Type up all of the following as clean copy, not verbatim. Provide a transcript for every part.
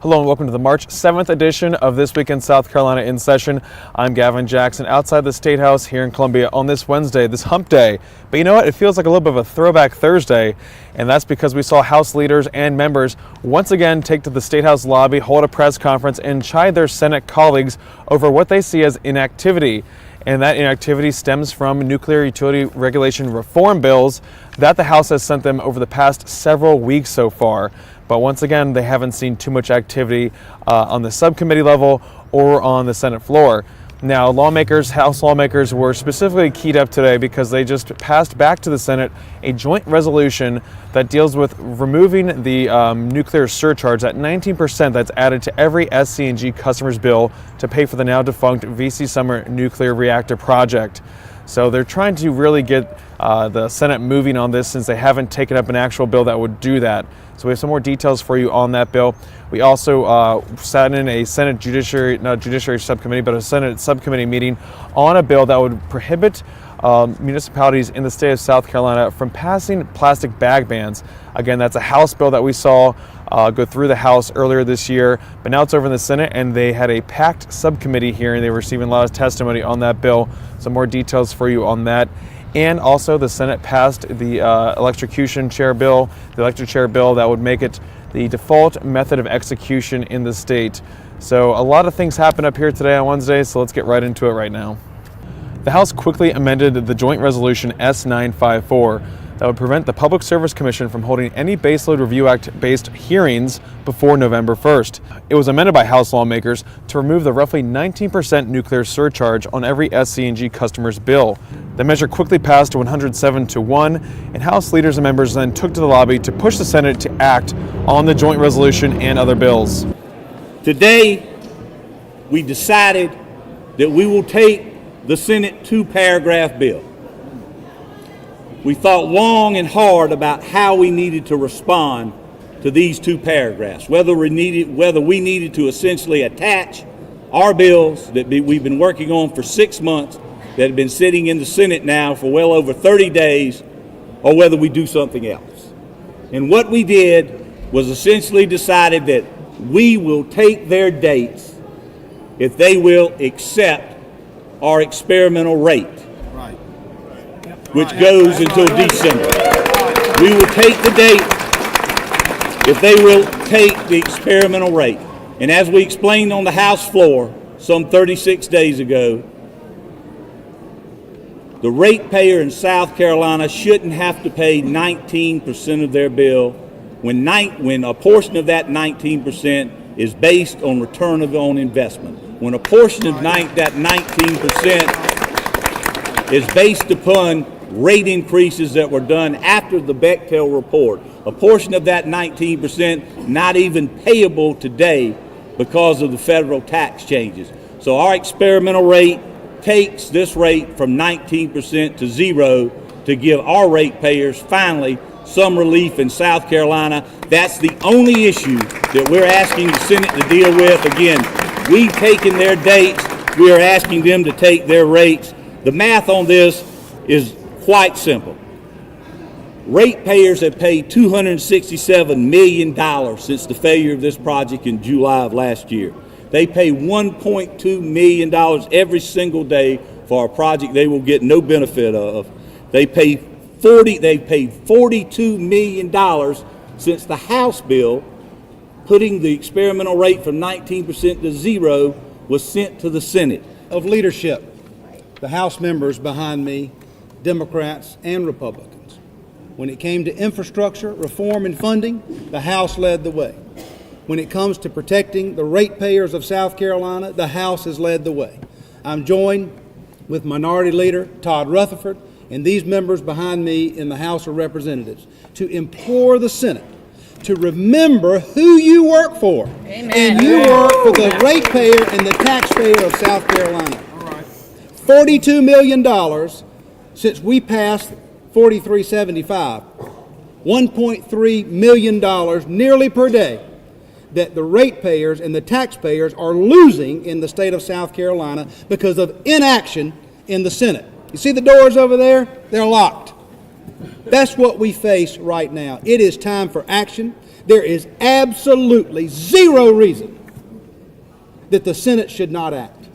Hello and welcome to the March 7th edition of This Week in South Carolina in Session. I'm Gavin Jackson outside the State House here in Columbia on this Wednesday, this Hump Day. But you know what? It feels like a little bit of a throwback Thursday, and that's because we saw House leaders and members once again take to the State House lobby, hold a press conference, and chide their Senate colleagues over what they see as inactivity. And that inactivity stems from nuclear utility regulation reform bills that the House has sent them over the past several weeks so far. But once again, they haven't seen too much activity on the subcommittee level or on the Senate floor. Now, House lawmakers were specifically keyed up today because they just passed back to the Senate a joint resolution that deals with removing the nuclear surcharge at 19% that's added to every SCE&G customer's bill to pay for the now defunct VC Summer nuclear reactor project. So they're trying to really get the Senate moving on this since they haven't taken up an actual bill that would do that. So we have some more details for you on that bill. We also sat in a Senate not Judiciary subcommittee, but a Senate subcommittee meeting on a bill that would prohibit municipalities in the state of South Carolina from passing plastic bag bans. Again, that's a House bill that we saw go through the House earlier this year, but now it's over in the Senate, and they had a packed subcommittee hearing. They were receiving a lot of testimony on that bill. Some more details for you on that. And also the Senate passed the electric chair bill that would make it the default method of execution in the state. So a lot of things happen up here today on Wednesday, so let's get right into it right now. The House quickly amended the Joint Resolution S954 that would prevent the Public Service Commission from holding any Baseload Review Act-based hearings before November 1st. It was amended by House lawmakers to remove the roughly 19% nuclear surcharge on every SCE&G customer's bill. The measure quickly passed 107-1, and House leaders and members then took to the lobby to push the Senate to act on the joint resolution and other bills. Today, we decided that we will take the Senate two-paragraph bill. We thought long and hard about how we needed to respond to these two paragraphs, whether we needed to essentially attach our bills that we've been working on for 6 months, that have been sitting in the Senate now for well over 30 days, or whether we do something else. And what we did was essentially decided that we will take their dates if they will accept our experimental rate, which goes until December. We will take the date if they will take the experimental rate. And as we explained on the House floor some 36 days ago, the ratepayer in South Carolina shouldn't have to pay 19% of their bill when a portion of that 19% is based on return on investment. When a portion of that 19% is based upon rate increases that were done after the Bechtel report, a portion of that 19% not even payable today because of the federal tax changes. So our experimental rate takes this rate from 19% to 0 to give our ratepayers finally some relief in South Carolina. That's the only issue that we're asking the Senate to deal with. Again, we've taken their dates. We are asking them to take their rates. The math on this is quite simple. Ratepayers have paid $267 million since the failure of this project in July of last year. They pay $1.2 million every single day for a project they will get no benefit of. They've paid $42 million since the House bill putting the experimental rate from 19% to 0 was sent to the Senate. Of leadership, the House members behind me, Democrats and Republicans. When it came to infrastructure, reform, and funding, the House led the way. When it comes to protecting the ratepayers of South Carolina, the House has led the way. I'm joined with Minority Leader Todd Rutherford and these members behind me in the House of Representatives to implore the Senate to remember who you work for. Amen. And you work for the ratepayer and the taxpayer of South Carolina. All right. $42 million since we passed 4375, $1.3 million nearly per day that the ratepayers and the taxpayers are losing in the state of South Carolina because of inaction in the Senate. You see the doors over there? They're locked. That's what we face right now. It is time for action. There is absolutely zero reason that the Senate should not act.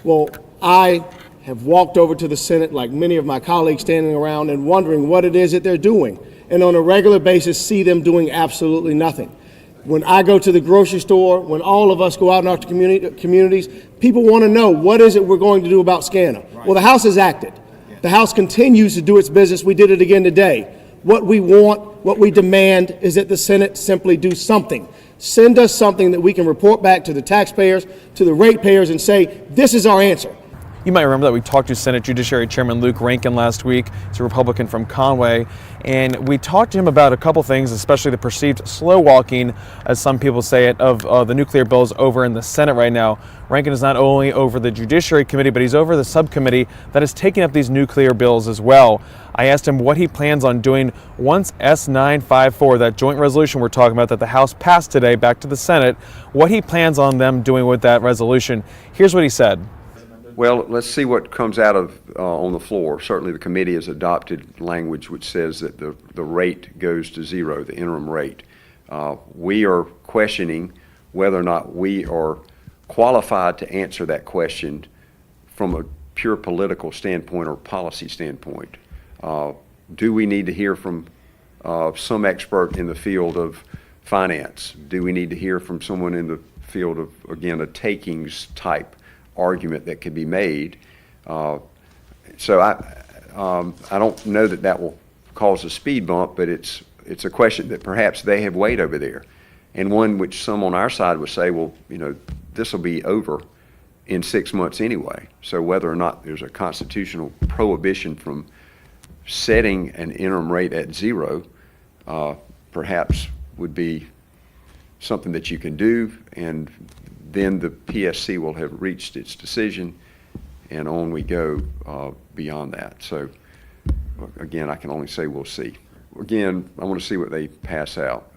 Well, I have walked over to the Senate, like many of my colleagues, standing around and wondering what it is that they're doing, and on a regular basis see them doing absolutely nothing. When I go to the grocery store, when all of us go out in our communities, people want to know, what is it we're going to do about SCE&G? Right. Well, the House has acted. The House continues to do its business. We did it again today. What we want, what we demand is that the Senate simply do something. Send us something that we can report back to the taxpayers, to the ratepayers, and say, this is our answer. You might remember that we talked to Senate Judiciary Chairman Luke Rankin last week. He's a Republican from Conway, and we talked to him about a couple things, especially the perceived slow walking, as some people say it, of the nuclear bills over in the Senate right now. Rankin is not only over the Judiciary Committee, but he's over the subcommittee that is taking up these nuclear bills as well. I asked him what he plans on doing once S954, that joint resolution we're talking about that the House passed today back to the Senate, what he plans on them doing with that resolution. Here's what he said. Well, let's see what comes out of on the floor. Certainly the committee has adopted language which says that the rate goes to zero, the interim rate. We are questioning whether or not we are qualified to answer that question from a pure political standpoint or policy standpoint. Do we need to hear from some expert in the field of finance? Do we need to hear from someone in the field of, again, a takings type argument that could be made? So I don't know that that will cause a speed bump, but it's a question that perhaps they have weighed over there, and one which some on our side would say, well, you know, this will be over in 6 months anyway. So whether or not there's a constitutional prohibition from setting an interim rate at zero, perhaps would be something that you can do, and then the PSC will have reached its decision, and on we go beyond that. So again, I can only say we'll see. Again, I want to see what they pass out.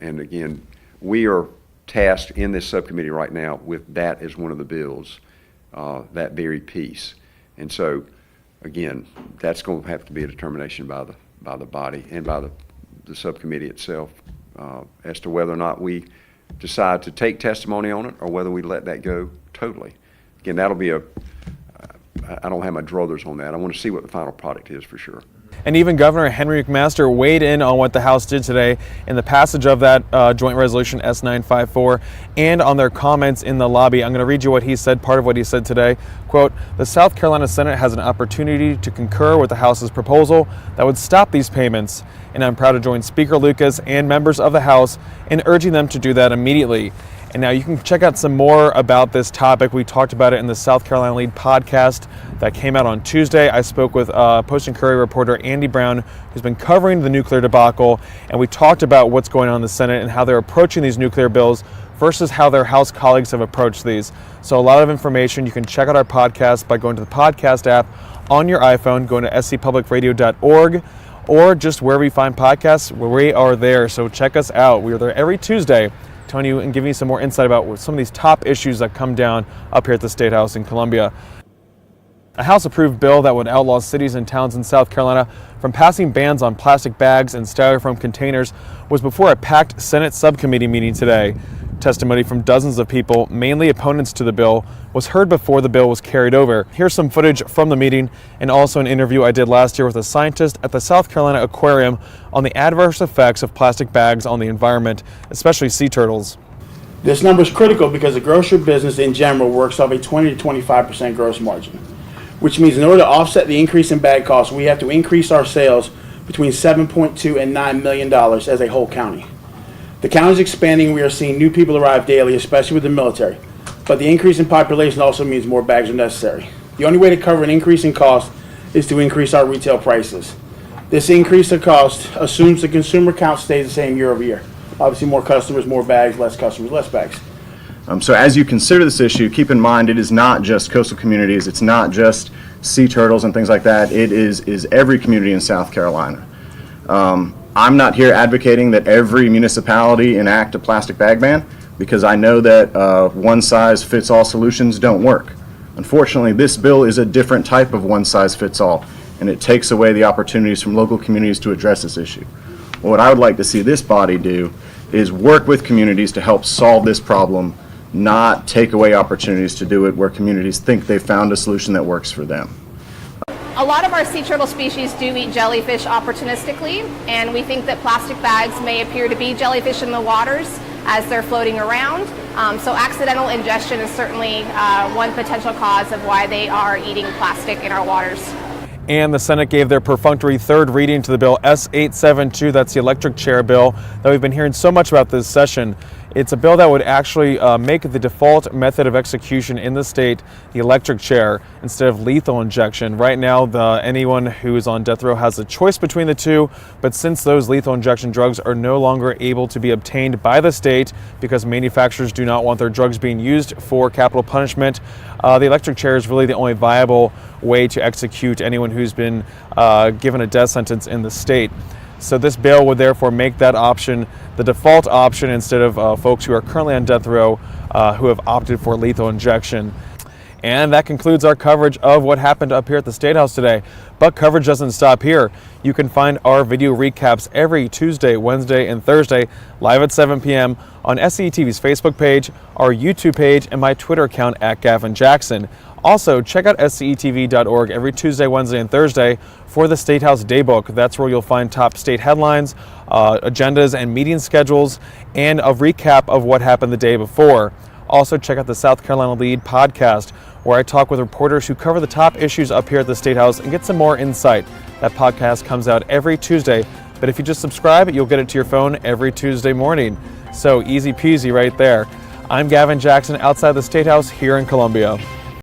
And again, we are tasked in this subcommittee right now with that as one of the bills, that very piece. And so again, that's going to have to be a determination by the body and by the subcommittee itself as to whether or not we decide to take testimony on it or whether we let that go totally. Again, that'll be I don't have my druthers on that. I want to see what the final product is for sure. And even Governor Henry McMaster weighed in on what the House did today in the passage of that joint resolution S954 and on their comments in the lobby. I'm going to read you what he said, part of what he said today. Quote, "The South Carolina Senate has an opportunity to concur with the House's proposal that would stop these payments, and I'm proud to join Speaker Lucas and members of the House in urging them to do that immediately." And now you can check out some more about this topic. We talked about it in the South Carolina Lead podcast that came out on Tuesday. I spoke with Post and Courier reporter Andy Brown, who's been covering the nuclear debacle, and we talked about what's going on in the Senate and how they're approaching these nuclear bills versus how their House colleagues have approached these. So a lot of information. You can check out our podcast by going to the podcast app on your iPhone, going to scpublicradio.org, or just wherever you find podcasts, we are there. So check us out. We are there every Tuesday, telling you and giving you some more insight about some of these top issues that come down up here at the State House in Columbia. A House-approved bill that would outlaw cities and towns in South Carolina from passing bans on plastic bags and styrofoam containers was before a packed Senate subcommittee meeting today. Testimony from dozens of people, mainly opponents to the bill, was heard before the bill was carried over. Here's some footage from the meeting and also an interview I did last year with a scientist at the South Carolina Aquarium on the adverse effects of plastic bags on the environment, especially sea turtles. This number is critical because the grocery business in general works off a 20 to 25% gross margin, which means in order to offset the increase in bag costs, we have to increase our sales between $7.2 and $9 million as a whole county. The county is expanding. We are seeing new people arrive daily, especially with the military. But the increase in population also means more bags are necessary. The only way to cover an increase in cost is to increase our retail prices. This increase in cost assumes the consumer count stays the same year over year. Obviously, more customers, more bags, less customers, less bags. So as you consider this issue, keep in mind it is not just coastal communities, it's not just sea turtles and things like that, it is every community in South Carolina. I'm not here advocating that every municipality enact a plastic bag ban because I know that one-size-fits-all solutions don't work. Unfortunately, this bill is a different type of one-size-fits-all, and it takes away the opportunities from local communities to address this issue. What I would like to see this body do is work with communities to help solve this problem, not take away opportunities to do it where communities think they've found a solution that works for them. A lot of our sea turtle species do eat jellyfish opportunistically, and we think that plastic bags may appear to be jellyfish in the waters as they're floating around. So accidental ingestion is certainly one potential cause of why they are eating plastic in our waters. And the Senate gave their perfunctory third reading to the bill S872. That's the electric chair bill that we've been hearing so much about this session. It's a bill that would actually make the default method of execution in the state the electric chair instead of lethal injection. Right now, anyone who is on death row has a choice between the two, but since those lethal injection drugs are no longer able to be obtained by the state because manufacturers do not want their drugs being used for capital punishment, the electric chair is really the only viable way to execute anyone who's been given a death sentence in the state. So this bill would therefore make that option the default option instead of folks who are currently on death row who have opted for lethal injection. And that concludes our coverage of what happened up here at the State House today. But coverage doesn't stop here. You can find our video recaps every Tuesday, Wednesday, and Thursday live at 7 p.m. on SCE&G's Facebook page, our YouTube page, and my Twitter account at Gavin Jackson. Also, check out scetv.org every Tuesday, Wednesday, and Thursday for the State House Daybook. That's where you'll find top state headlines, agendas and meeting schedules, and a recap of what happened the day before. Also, check out the South Carolina Lead podcast, where I talk with reporters who cover the top issues up here at the State House and get some more insight. That podcast comes out every Tuesday, but if you just subscribe, you'll get it to your phone every Tuesday morning. So easy peasy right there. I'm Gavin Jackson outside the State House here in Columbia.